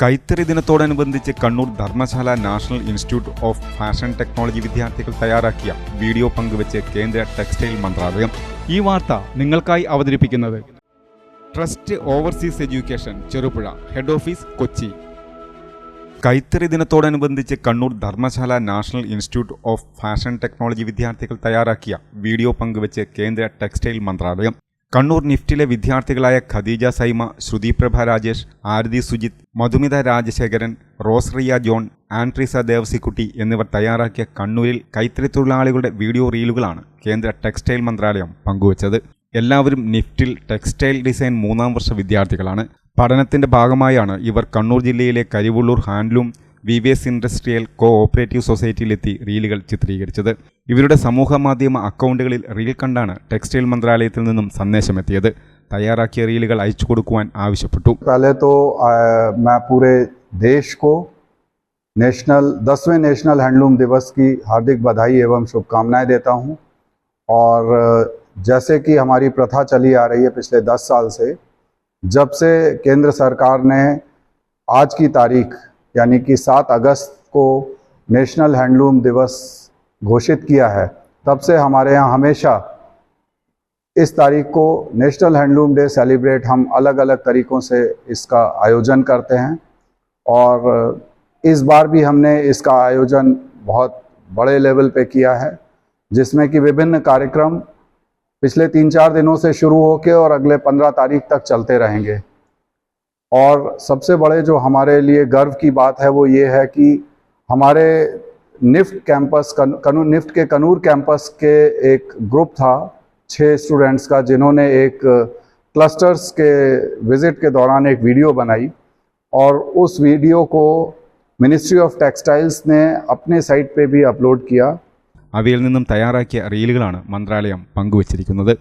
കൈത്തറി ദിനത്തോടനുബന്ധിച്ച് Kannur Dharamshala national institute of fashion technology വിദ്യാർത്ഥികൾ തയ്യാറാക്കിയ വീഡിയോ പങ്കുവച്ച് കേന്ദ്ര ടെക്സ്റ്റൈൽ മന്ത്രാലയം. ഈ വാർത്ത നിങ്ങൾക്കായി അവതരിപ്പിക്കുന്നത് trust overseas education, Cherupuzha, head office Kochi. കൈത്തറി ദിനത്തോടനുബന്ധിച്ച് Kannur Dharamshala national institute of fashion technology വിദ്യാർത്ഥികൾ തയ്യാറാക്കിയ വീഡിയോ പങ്കുവച്ച് കേന്ദ്ര ടെക്സ്റ്റൈൽ മന്ത്രാലയം. കണ്ണൂർ നിഫ്റ്റിലെ വിദ്യാർത്ഥികളായ ഖദീജ സൈമ, ശ്രുതിപ്രഭ രാജേഷ്, ആരതി സുജിത്, മധുമിത രാജശേഖരൻ, റോസ്റിയ ജോൺ, ആൻട്രീസ ദേവസിക്കുട്ടി എന്നിവർ തയ്യാറാക്കിയ കണ്ണൂരിൽ കൈത്തറി തൊഴിലാളികളുടെ വീഡിയോ റീലുകളാണ് കേന്ദ്ര ടെക്സ്റ്റൈൽ മന്ത്രാലയം പങ്കുവച്ചത്. എല്ലാവരും നിഫ്റ്റിൽ ടെക്സ്റ്റൈൽ ഡിസൈൻ 3ാം വർഷ വിദ്യാർത്ഥികളാണ്. പഠനത്തിന്റെ ഭാഗമായാണ് ഇവർ കണ്ണൂർ ജില്ലയിലെ Karivellur handloom വിവേസ് industrial co operative സൊസൈറ്റിയിലെത്തി റീലുകൾ ചിത്രീകരിച്ചത്. ഇവരുടെ സമൂഹ മാധ്യമ അക്കൗണ്ടുകളിൽ റീൽ കണ്ടാണ് ടെക്സ്റ്റൈൽ മന്ത്രാലയത്തിൽ നിന്നും സന്ദേശമെത്തിയത്. തയ്യാറാക്കിയ റീലുകൾ അയച്ചു കൊടുക്കുവാൻ ആവശ്യപ്പെട്ടു. पहले तो मैं पूरे देश को 10वें नेशनल हैंडलूम दिवस की हार्दिक बधाई एवं शुभकामनाएं देता हूं। और जैसे कि हमारी प्रथा चली आ रही है पिछले 10 साल से, जब से केंद्र सरकार ने आज की तारीख यानी कि 7 अगस्त को नेशनल हैंडलूम दिवस घोषित किया है, तब से हमारे यहाँ हमेशा इस तारीख को नेशनल हैंडलूम डे सेलिब्रेट हम अलग अलग तरीक़ों से इसका आयोजन करते हैं। और इस बार भी हमने इसका आयोजन बहुत बड़े लेवल पे किया है, जिसमें कि विभिन्न कार्यक्रम पिछले 3-4 दिनों से शुरू होकर और अगले 15 तारीख तक चलते रहेंगे। और सबसे बड़े जो हमारे लिए गर्व की बात है वो ये है कि हमारे निफ्ट कैंपस निफ्ट के कन्नूर कैंपस के एक ग्रुप था 6 स्टूडेंट्स का, जिन्होंने एक क्लस्टर्स के विज़िट के दौरान एक वीडियो बनाई और उस वीडियो को मिनिस्ट्री ऑफ टेक्सटाइल्स ने अपने साइट पे भी अपलोड किया. അവയിൽ നിന്നും തയ്യാറാക്കിയ റീലുകളാണ് മന്ത്രാലയം പങ്കുവച്ചിരിക്കുന്നത്.